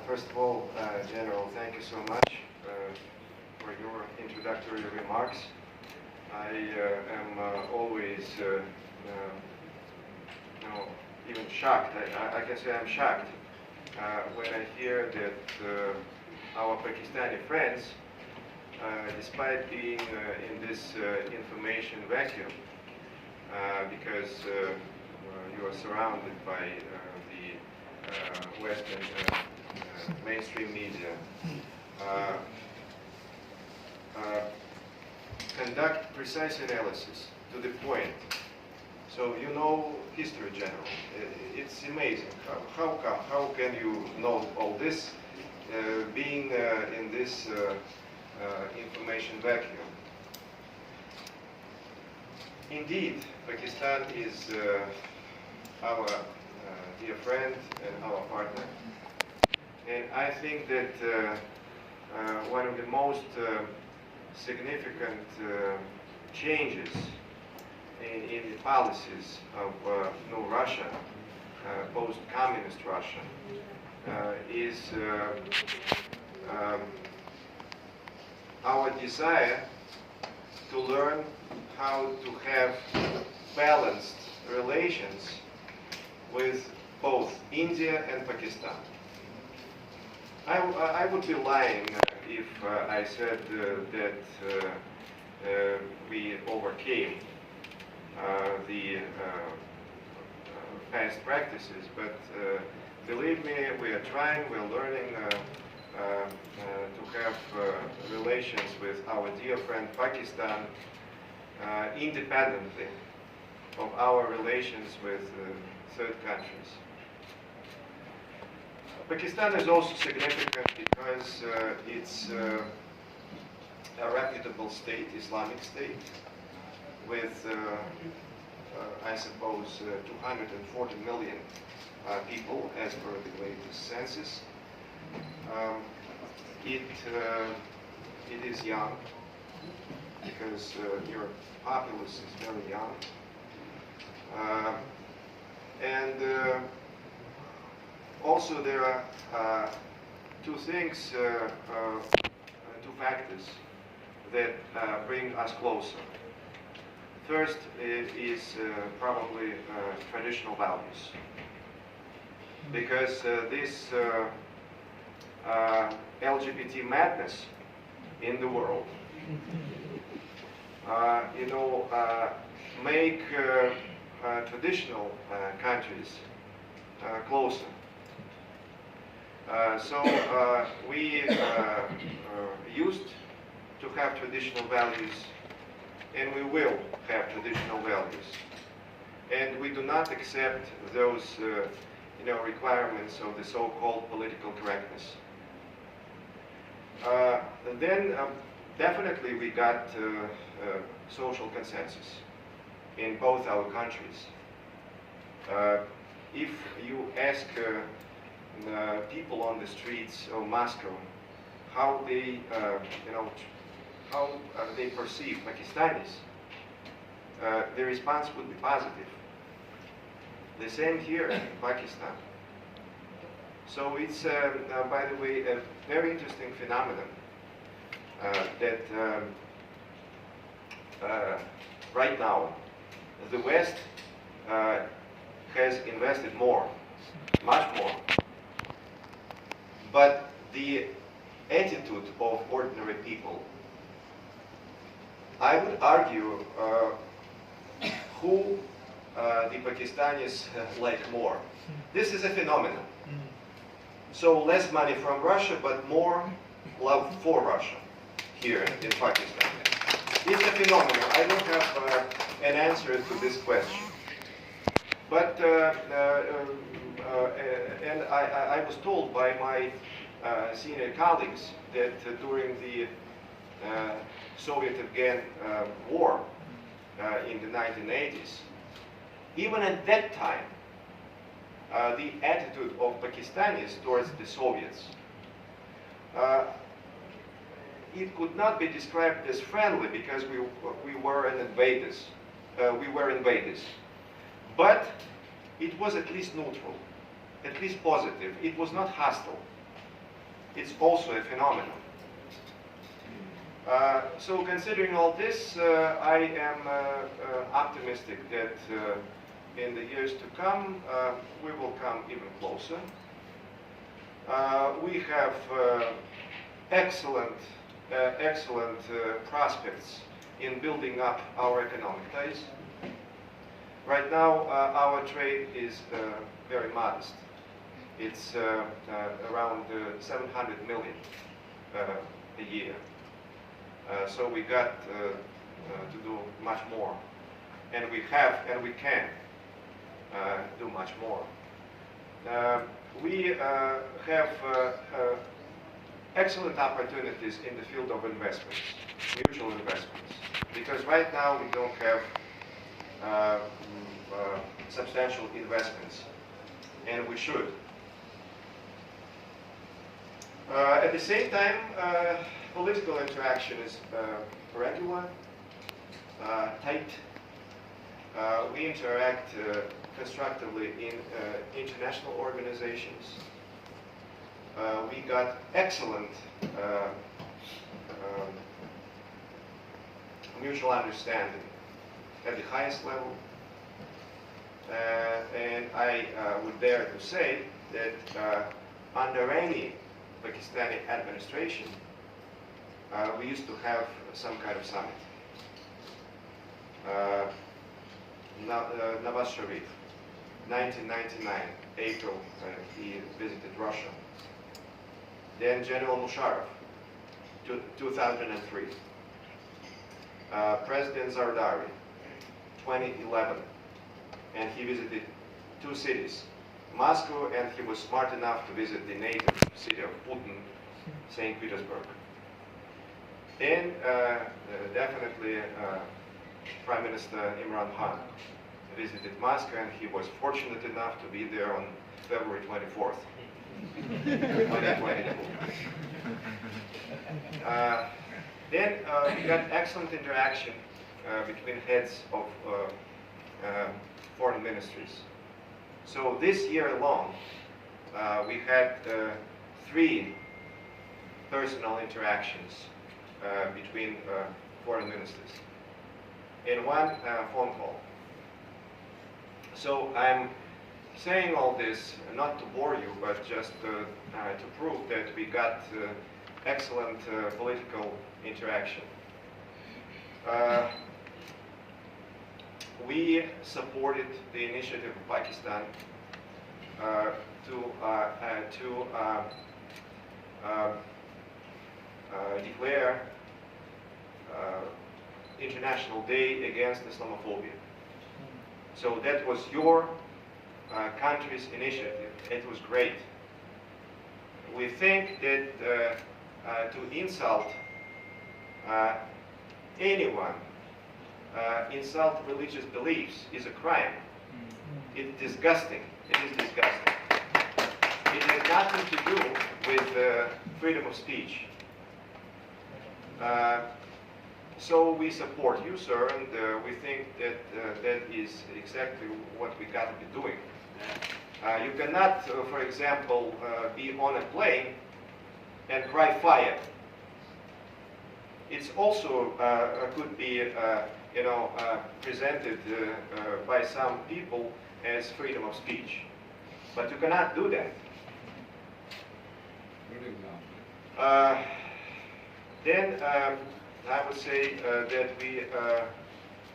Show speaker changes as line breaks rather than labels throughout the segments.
First of all, General, thank you so much for your introductory remarks. I am always, even shocked. I can say I'm shocked when I hear that our Pakistani friends, despite being in this information vacuum, because you are surrounded by the Western mainstream media, conduct precise analysis to the point. So you know history, General. It's amazing. How can you know all this being in this information vacuum? Indeed, Pakistan is our dear friend and our partner. And I think that one of the most significant changes in the policies of new Russia, post-communist Russia, is our desire to learn how to have balanced relations with both India and Pakistan. I would be lying if I said that we overcame the past practices, but believe me, we are trying, we're learning to have relations with our dear friend Pakistan independently of our relations with third countries. Pakistan is also significant because it's a reputable state, Islamic state, with, I suppose, 240 million people as per the latest census. It is young because your populace is very young. And also there are two things, two factors that bring us closer. First is probably traditional values, because this LGBT madness in the world, make traditional countries closer. So we used to have traditional values, and we will have traditional values. And we do not accept those requirements of the so-called political correctness. And then definitely we got social consensus in both our countries. If you ask people on the streets of Moscow how they, how they perceive Pakistanis, the response would be positive. The same here in Pakistan. So it's, by the way, a very interesting phenomenon that right now the West has invested more, much more. But the attitude of ordinary people, I would argue, who the Pakistanis like more. This is a phenomenon. So less money from Russia, but more love for Russia here in Pakistan. It's a phenomenon. I don't have an answer to this question. But, and I was told by my senior colleagues that during the Soviet-Afghan war in the 1980s, even at that time, the attitude of Pakistanis towards the Soviets, it could not be described as friendly because we were invaders. But it was at least neutral, at least positive. It was not hostile. it's also a phenomenon. So considering all this, I am optimistic that in the years to come, we will come even closer. We have excellent prospects in building up our economic ties. Right now, our trade is very modest. It's around 700 million a year. So we got to do much more, and we have and we can do much more. We have excellent opportunities in the field of investments, mutual investments, because right now we don't have substantial investments, and we should. At the same time, political interaction is regular, tight. We interact constructively in international organizations. We got excellent mutual understanding at the highest level. And I would dare to say that under any Pakistani administration, we used to have some kind of summit. Nawaz Sharif, 1999, April, he visited Russia. Then General Musharraf, 2003. President Zardari, 2011, and he visited two cities, Moscow, and he was smart enough to visit the native city of Putin, St. Petersburg. And definitely Prime Minister Imran Khan visited Moscow, and he was fortunate enough to be there on February 24th, 2022. Then we got excellent interaction between heads of foreign ministries. So this year alone, we had 3 personal interactions between foreign ministers and 1 phone call. So I'm saying all this not to bore you, but just to prove that we got excellent political interaction. We supported the initiative of Pakistan to declare International Day Against Islamophobia. So that was your country's initiative. It was great. We think that to insult anyone, insult religious beliefs is a crime. It's disgusting. It is disgusting. It has nothing to do with freedom of speech. So we support you, sir, and we think that that is exactly what we got to be doing. You cannot, for example, be on a plane and cry fire. It's also could be, presented by some people as freedom of speech, but you cannot do that. Then I would say that we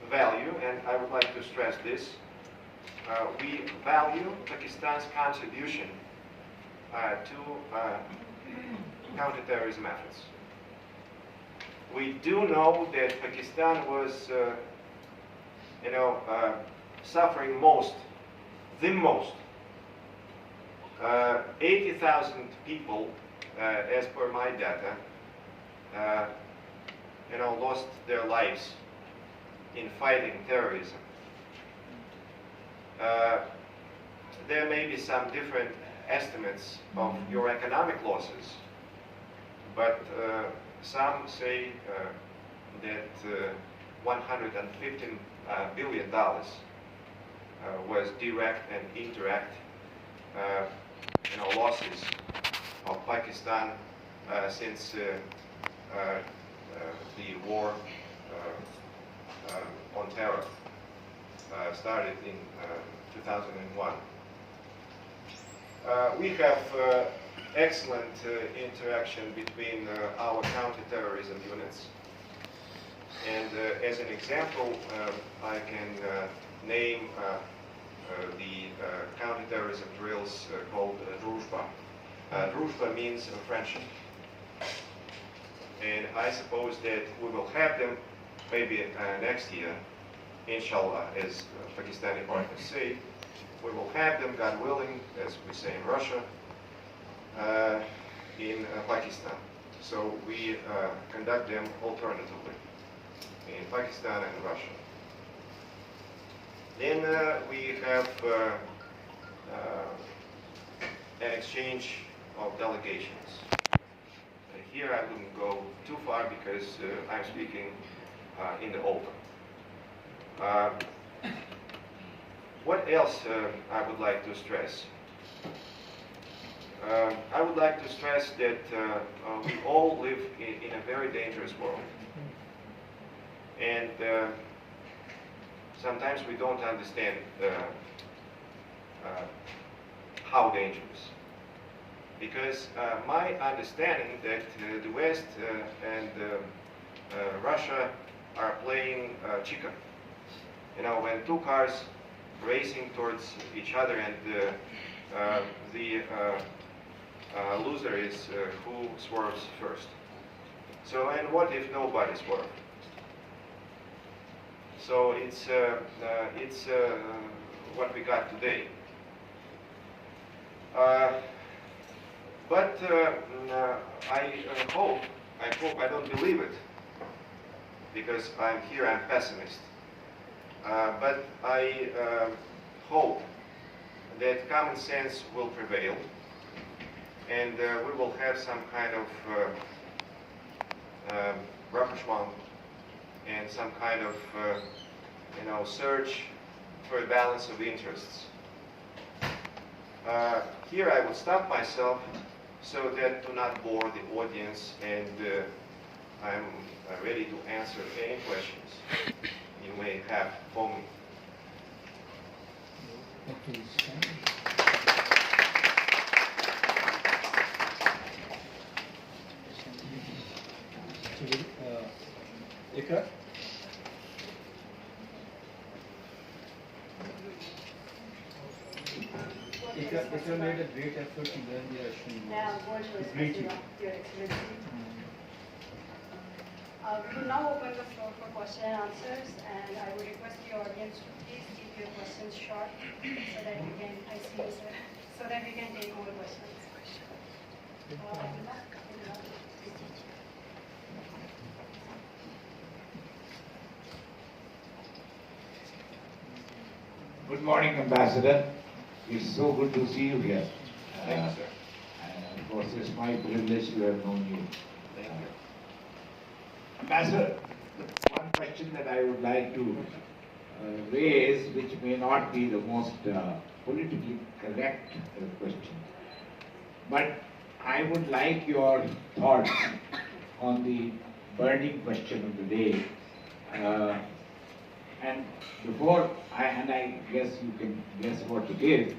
value, and I would like to stress this, we value Pakistan's contribution to counterterrorism efforts. We do know that Pakistan was, suffering the most. 80,000 people, as per my data, lost their lives in fighting terrorism. There may be some different estimates of your economic losses, but some say that $115 billion was direct and indirect losses of Pakistan since the war on terror started in 2001. We have excellent interaction between our counterterrorism units. And as an example, I can name the counterterrorism drills called Druzhba. Druzhba means friendship. And I suppose that we will have them maybe next year, inshallah, as Pakistani partners say. We will have them, God willing, as we say in Russia, in Pakistan. So we conduct them alternatively in Pakistan and Russia. Then we have an exchange of delegations. Here I wouldn't go too far because I'm speaking in the open. What else I would like to stress? I would like to stress that we all live in a very dangerous world. And sometimes we don't understand how dangerous. Because my understanding that the West and Russia are playing chicken. You know, when two cars racing towards each other and the loser is who swerves first. So, and what if nobody swerves? So it's what we got today. But I hope, I don't believe it, because I'm here, I'm pessimist. But I hope that common sense will prevail, and we will have some kind of rapprochement and some kind of search for a balance of interests. Here I will stop myself so that to not bore the audience, and I'm ready to answer any questions you may have for me.
Ikra made a great effort to learn the Russian.
Great. Your Excellency. We will now open the floor for question and answers, and I would request the audience to please keep your questions short so that we can, so that we can take more questions.
Good morning, Ambassador. It's so good to see you here.
Thank you, sir.
And of course, it's my privilege to have known you.
Thank you.
Ambassador, one question that I would like to raise, which may not be the most politically correct question, but I would like your thoughts on the burning question of the day. And before, I guess you can guess what it is.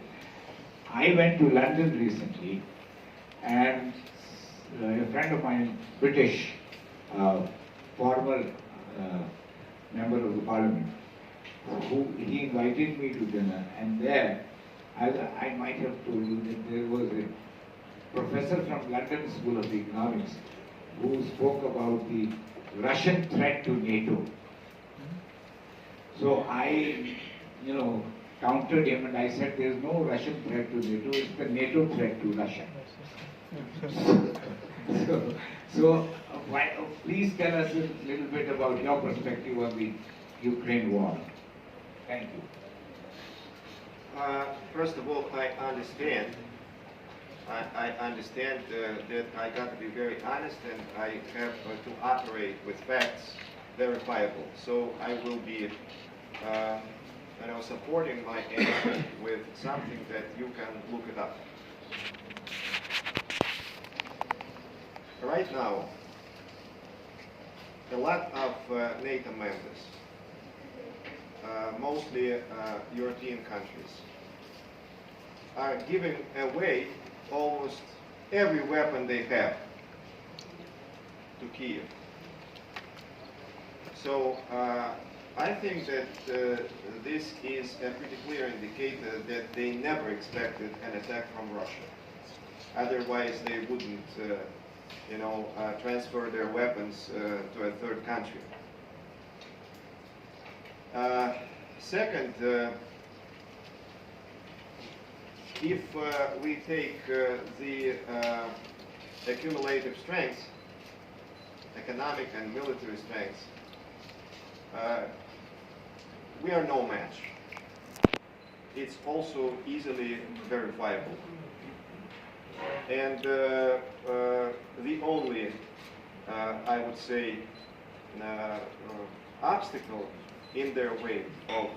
I went to London recently, and a friend of mine, British, former member of the parliament, he invited me to dinner, and there, I might have told you that there was a professor from London School of Economics who spoke about the Russian threat to NATO. So I, countered him, and I said there is no Russian threat to NATO, it's the NATO threat to Russia. So please tell us a little bit about your perspective on the Ukraine war. Thank you.
First of all, I understand that I got to be very honest, and I have to operate with facts, verifiable. So I will be supporting my answer with something that you can look it up. right now, a lot of NATO members, mostly European countries, are giving away almost every weapon they have to Kiev. So I think that this is a pretty clear indicator that they never expected an attack from Russia. Otherwise, they wouldn't, transfer their weapons to a third country. Second, if we take the accumulative strength, economic and military strength, we are no match. It's also easily verifiable. And the only, I would say, obstacle in their way of,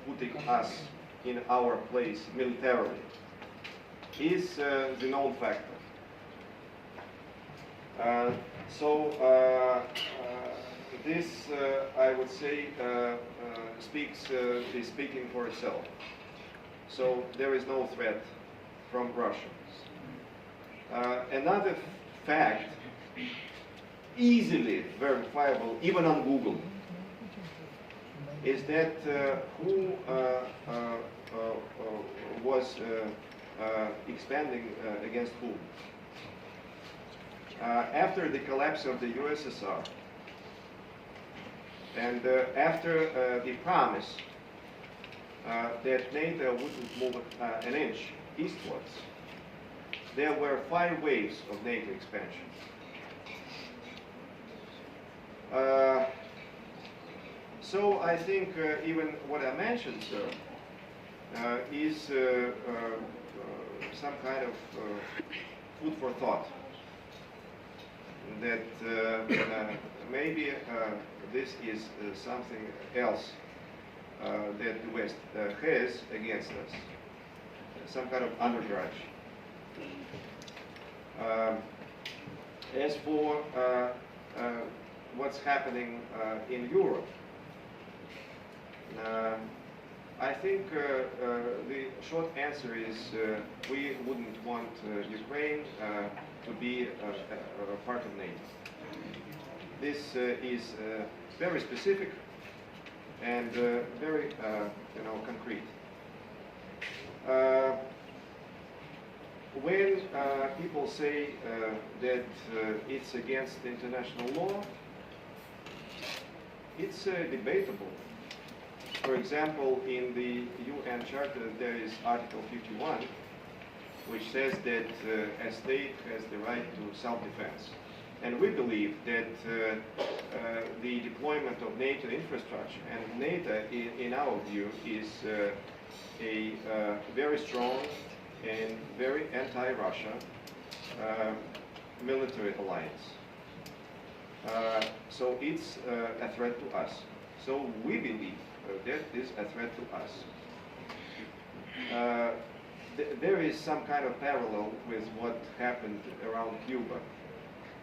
putting us in our place militarily is the known factor. This, I would say, is speaking for itself. So there is no threat from Russia. Another fact, easily verifiable, even on Google, is that who was expanding against whom. After the collapse of the USSR, and after the promise that NATO wouldn't move an inch eastwards, there were 5 waves of NATO expansion. So I think even what I mentioned, sir, is some kind of food for thought. That maybe this is something else that the West has against us, some kind of undergrudge. As for what's happening in Europe, I think the short answer is we wouldn't want Ukraine to be a part of NATO. This is very specific and very, concrete. When people say that it's against international law, it's debatable. For example, in the UN Charter, there is Article 51, which says that a state has the right to self-defense. And we believe that the deployment of NATO infrastructure, and NATO, in our view, is a very strong and very anti-Russia military alliance. So it's a threat to us. So we believe that is a threat to us. There is some kind of parallel with what happened around Cuba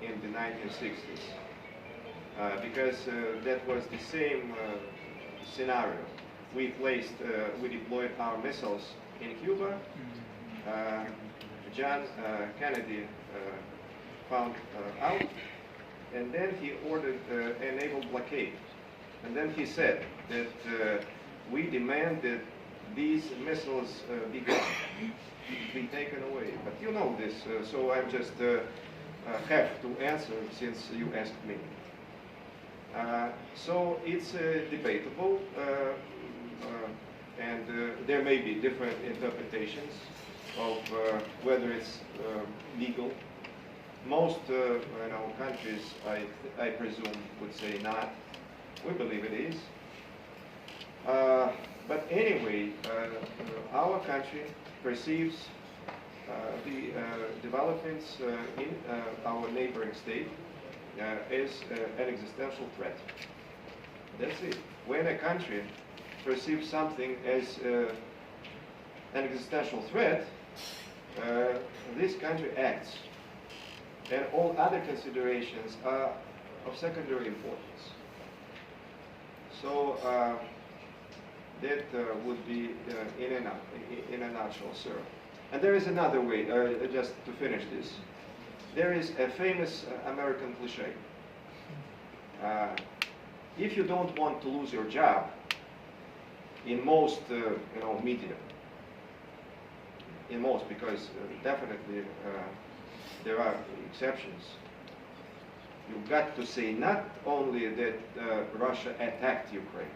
in the 1960s, because that was the same scenario. We deployed our missiles in Cuba. John Kennedy found out, and then he ordered a naval blockade. And then he said that we demand that these missiles be gone, be taken away. But you know this, so I just have to answer since you asked me. So it's debatable, and there may be different interpretations of whether it's legal. Most countries, I presume, would say not. We believe it is. But anyway, our country perceives the developments in our neighboring state as an existential threat. That's it. When a country perceives something as an existential threat, this country acts. And all other considerations are of secondary importance. So that would be in a nutshell, sir. And there is another way, just to finish this. There is a famous American cliche. If you don't want to lose your job, in most media, in most, because definitely there are exceptions, you've got to say not only that Russia attacked Ukraine,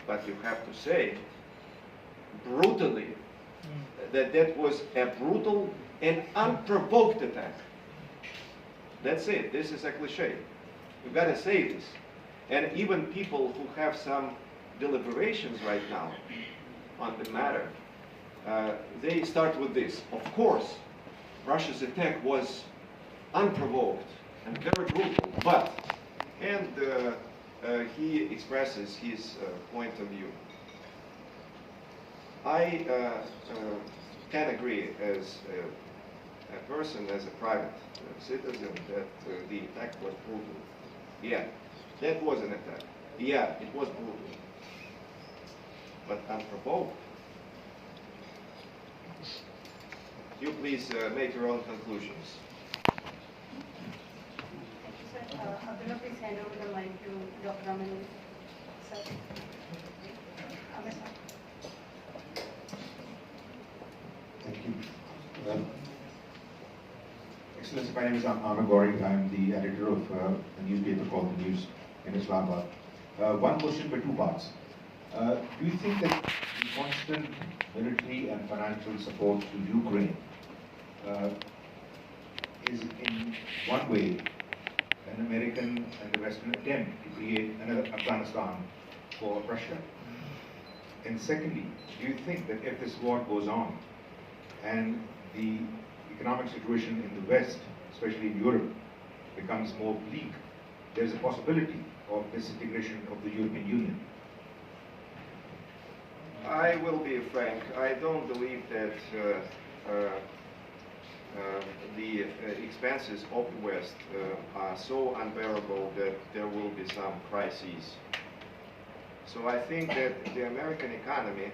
but you have to say brutally that that was a brutal and unprovoked attack. That's it. This is a cliche. You've got to say this. And even people who have some deliberations right now on the matter, they start with this. Of course, Russia's attack was unprovoked and very brutal, but, and he expresses his point of view. I can agree as a person, as a private citizen, that the attack was brutal. Yeah, that was an attack. Yeah, it was brutal. But unprovoked. You please make your own conclusions.
Sir, Abdullah, please hand over the mic to Dr. Raman. Sir. Ambassador.
Thank you. Excellency, my name is Ahmed Gori. I'm the editor of a newspaper called The News in Islamabad. One question but two parts. Do you think that the constant military and financial support to Ukraine is in one way an American and the Western attempt to create another Afghanistan for Russia? And secondly, do you think that if this war goes on and the economic situation in the West, especially in Europe, becomes more bleak, there's a possibility of disintegration of the European Union?
I will be frank. I don't believe that the expenses of the West are so unbearable that there will be some crises. So I think that the American economy,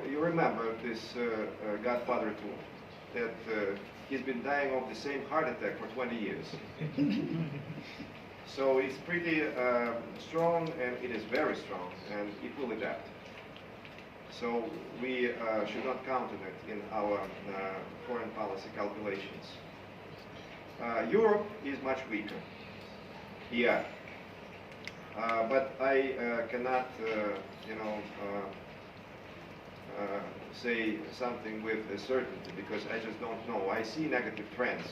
you remember this Godfather too, that he's been dying of the same heart attack for 20 years. So it's pretty strong, and it is very strong, and it will adapt. So we should not count on it in our foreign policy calculations. Europe is much weaker. Yeah. But I cannot, say something with certainty because I just don't know. I see negative trends.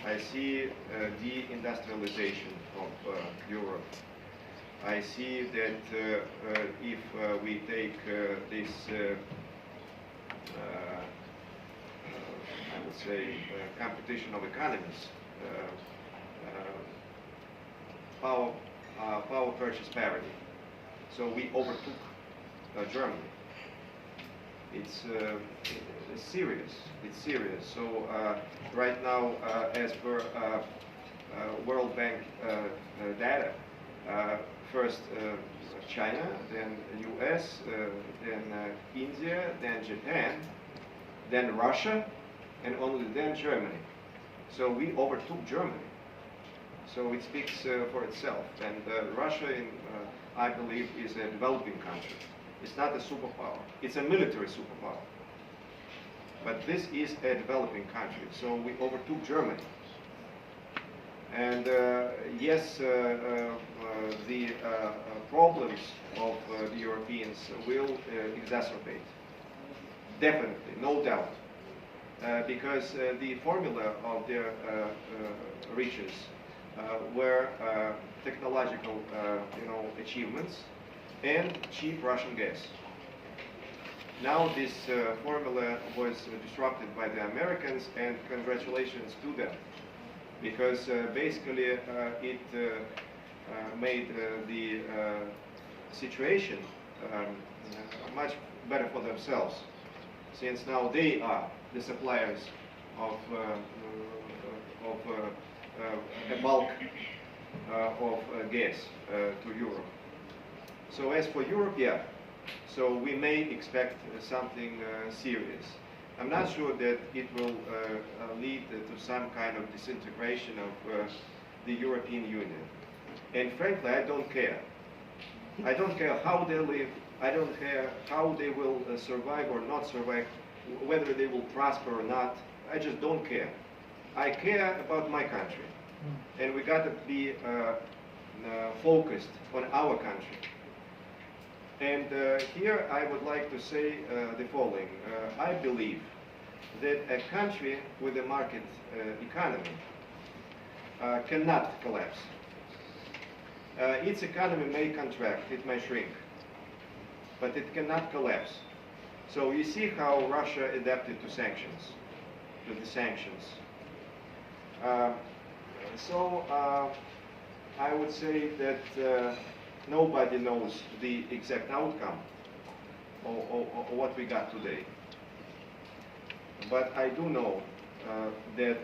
I see deindustrialization of Europe. I see that if we take this, I would say, competition of economies, power purchase parity. So we overtook Germany. It's serious. It's serious. So right now, as per World Bank data, first China, then US, then India, then Japan, then Russia, and only then Germany. So we overtook Germany. So it speaks for itself. And Russia, I believe, is a developing country. It's not a superpower. It's a military superpower. But this is a developing country. So we overtook Germany. And yes, the problems of the Europeans will exacerbate. Definitely, no doubt. Because the formula of their riches were technological achievements and cheap Russian gas. Now this formula was disrupted by the Americans, and congratulations to them. Because basically it made the situation much better for themselves, since now they are the suppliers of a bulk of gas to Europe. So as for Europe, yeah. So we may expect something serious. I'm not sure that it will lead to some kind of disintegration of the European Union. And frankly, I don't care. I don't care how they live. I don't care how they will survive or not survive, whether they will prosper or not. I just don't care. I care about my country. And we got to be focused on our country. And here I would like to say the following. I believe that a country with a market economy cannot collapse. Its economy may contract, it may shrink, but it cannot collapse. So you see how Russia adapted to sanctions, to the sanctions. I would say that nobody knows the exact outcome of what we got today. But I do know that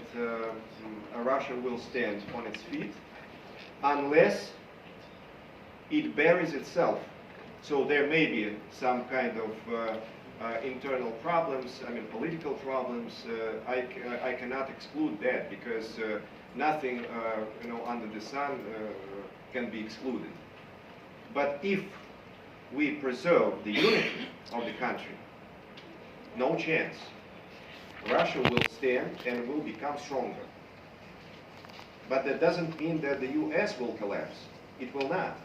Russia will stand on its feet unless it buries itself. So there may be some kind of internal problems, I mean political problems. I cannot exclude that because nothing under the sun can be excluded. But if we preserve the unity of the country, no chance. Russia will stand and will become stronger. But that doesn't mean that the US will collapse. It will not.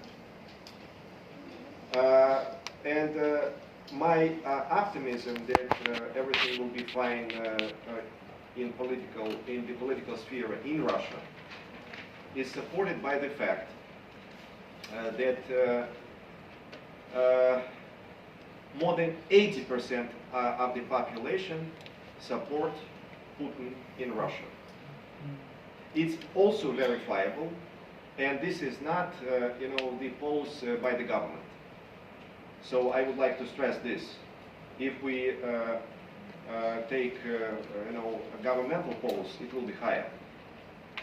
My optimism that everything will be fine in the political sphere in Russia is supported by the fact that more than 80% of the population support Putin in Russia. It's also verifiable, and this is not, the polls by the government. So I would like to stress this. If we take, governmental polls, it will be higher.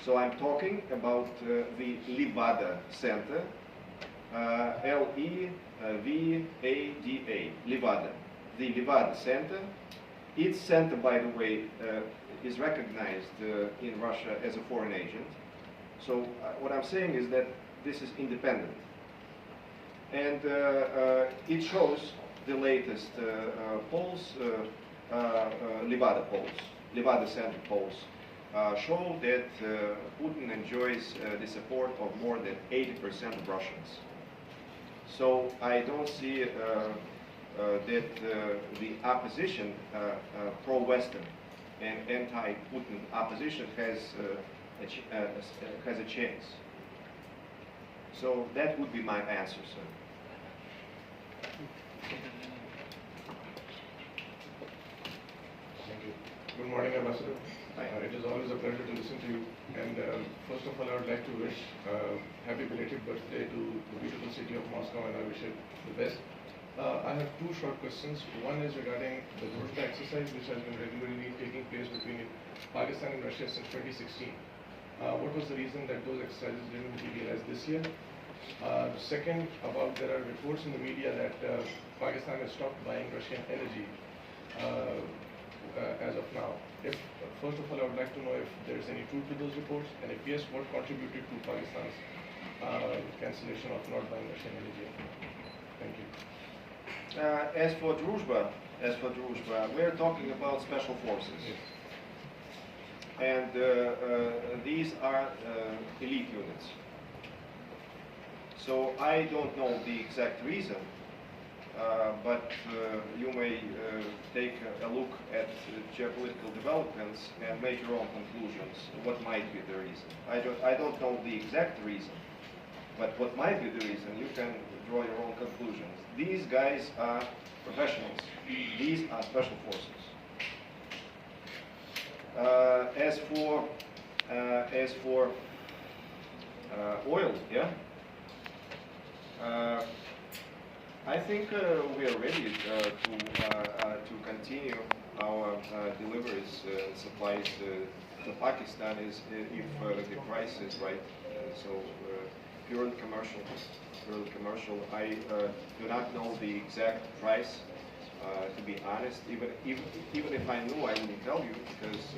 So I'm talking about the Levada Center, L-E-V-A-D-A, Levada. The Levada Center. Its center, by the way, is recognized in Russia as a foreign agent. So what I'm saying is that this is independent. And it shows the latest polls, Levada polls, Levada Center polls, show that Putin enjoys the support of more than 80% of Russians. So I don't see that the opposition, pro-Western and anti-Putin opposition has a chance. So that would be my answer, sir.
Thank you. Good morning, Ambassador. It is always a pleasure to listen to you. And first of all, I would like to wish happy belated birthday to the beautiful city of Moscow, and I wish it the best. I have two short questions. One is regarding the Dvorah exercise, which has been regularly taking place between Pakistan and Russia since 2016. What was the reason that those exercises didn't materialize this year? Second, there are reports in the media that Pakistan has stopped buying Russian energy as of now. First of all, I would like to know if there is any truth to those reports, and if yes, what contributed to Pakistan's cancellation of not buying Russian energy? Thank you.
As for Druzhba, we're talking about special forces.
Yes.
And these are elite units. So I don't know the exact reason, but you may take a look at geopolitical developments and make your own conclusions. What might be the reason? I don't know the exact reason, but what might be the reason, you can draw your own conclusions. These guys are professionals. These are special forces. As for oil, yeah. I think we are ready to continue our deliveries supplies to Pakistan is if the price is right. So purely commercial. I do not know the exact price. To be honest, even if I knew, I wouldn't tell you because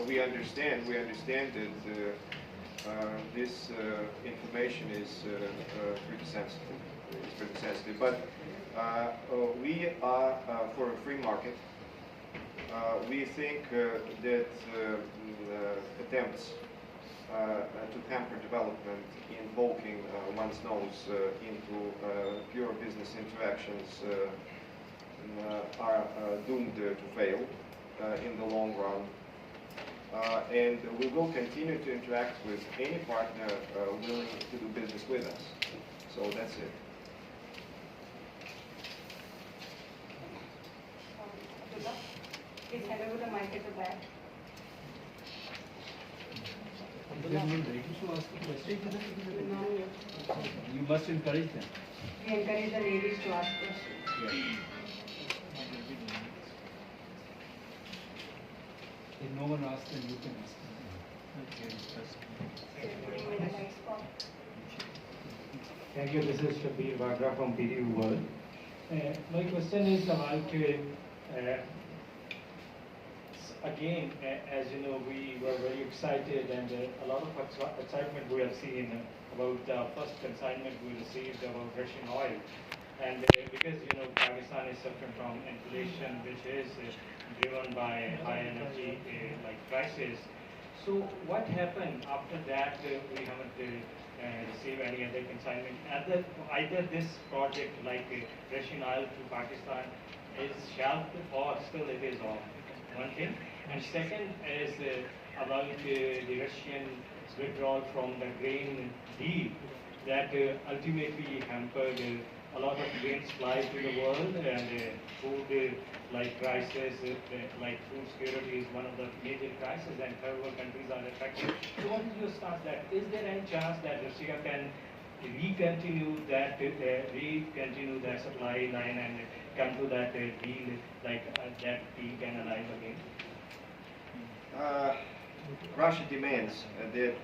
we understand that this information is pretty sensitive. It's pretty sensitive. But we are for a free market. We think that attempts to hamper development, invoking one's nose into pure business interactions are doomed to fail in the long run. And we will continue to interact with any partner willing to do business with us. So that's it.
Please hand over the mic at the back.
Is there no right to ask a question?
No.
You must encourage them.
We encourage the ladies to ask questions.
If no one asks, then you can ask.
Thank you. This is Shabir Bagra from PDU World. My question is about again, as you know, we were very excited and a lot of excitement we have seen about the first consignment we received about Russian oil. And because, you know, Pakistan is suffering from inflation, which is driven by high energy prices. So what happened after that? We haven't received any other consignment. Either this project like Russian oil to Pakistan is shelved or still it is on. One thing. And second is about the Russian withdrawal from the grain deal that ultimately hampered a lot of grain supply to the world, and food crisis, like food security is one of the major crises, and third world countries are affected. So what is your stance that? Is there any chance that Russia can recontinue that supply line and come to that deal, that deal can alive again?
Russia demands that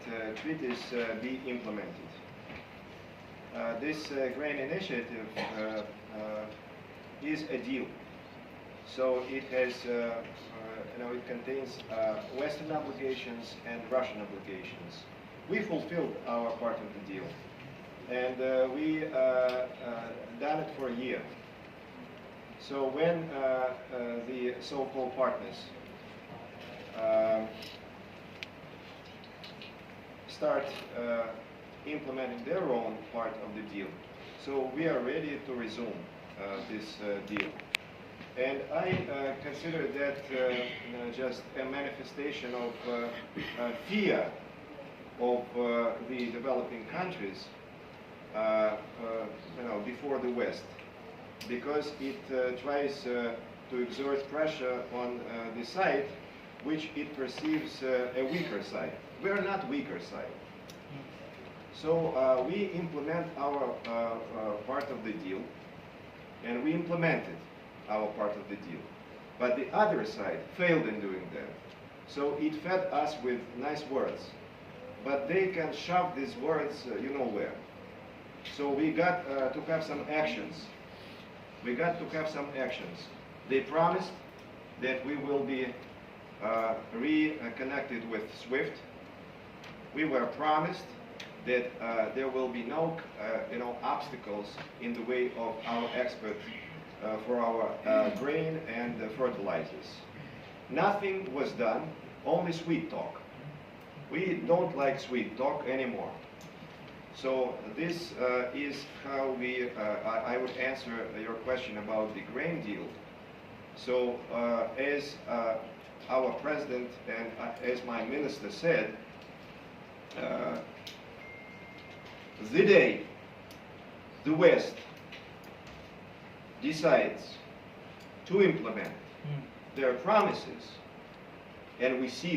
treaties be implemented. This grain initiative is a deal. So it has, it contains Western obligations and Russian obligations. We fulfilled our part of the deal, and we done it for a year. So when the so-called partners start implementing their own part of the deal, so we are ready to resume this deal. And I consider that just a manifestation of fear of the developing countries, before the West, because it tries to exert pressure on the side which it perceives a weaker side. We are not weaker side. So we implement our part of the deal, and we implemented our part of the deal. But the other side failed in doing that. So it fed us with nice words. But they can shove these words you know where. So we got to have some actions. We got to have some actions. They promised that we will be reconnected with SWIFT. We were promised that there will be no obstacles in the way of our export for our grain and fertilizers. Nothing was done, only sweet talk. We don't like sweet talk anymore. So this is how I would answer your question about the grain deal. So as our president and as my minister said, the day the West decides to implement their promises, and we see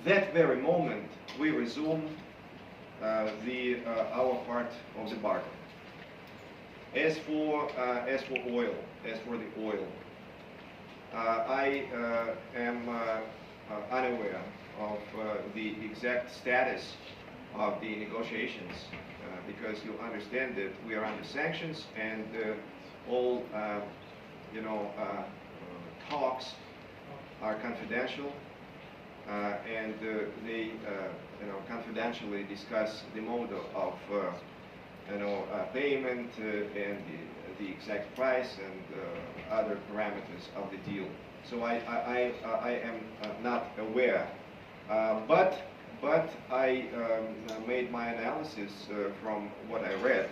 that very moment we resume our part of the bargain. As for the oil, I am unaware of the exact status of the negotiations because you understand that we are under sanctions and all talks are confidential and they confidentially discuss the mode of payment and the exact price and other parameters of the deal. So I am not aware, but I made my analysis from what I read,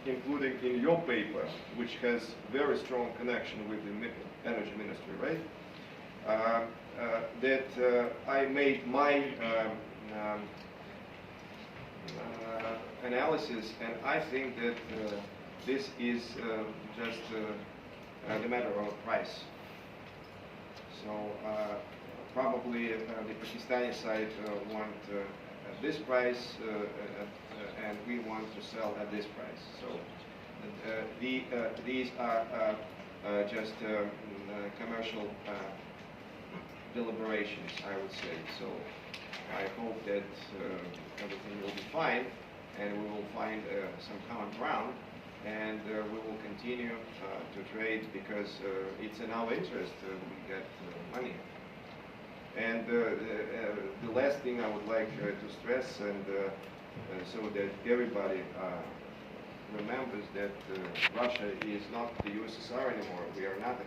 including in your paper, which has very strong connection with the energy ministry, right? That I made my analysis, and I think that this is just the matter of price. So probably the Pakistani side want this price, and we want to sell at this price. So these are just commercial deliberations, I would say. So I hope that everything will be fine, and we will find some common ground, and we will continue to trade because it's in our interest we get money. And the last thing I would like to stress, and so that everybody remembers that Russia is not the USSR anymore. We are not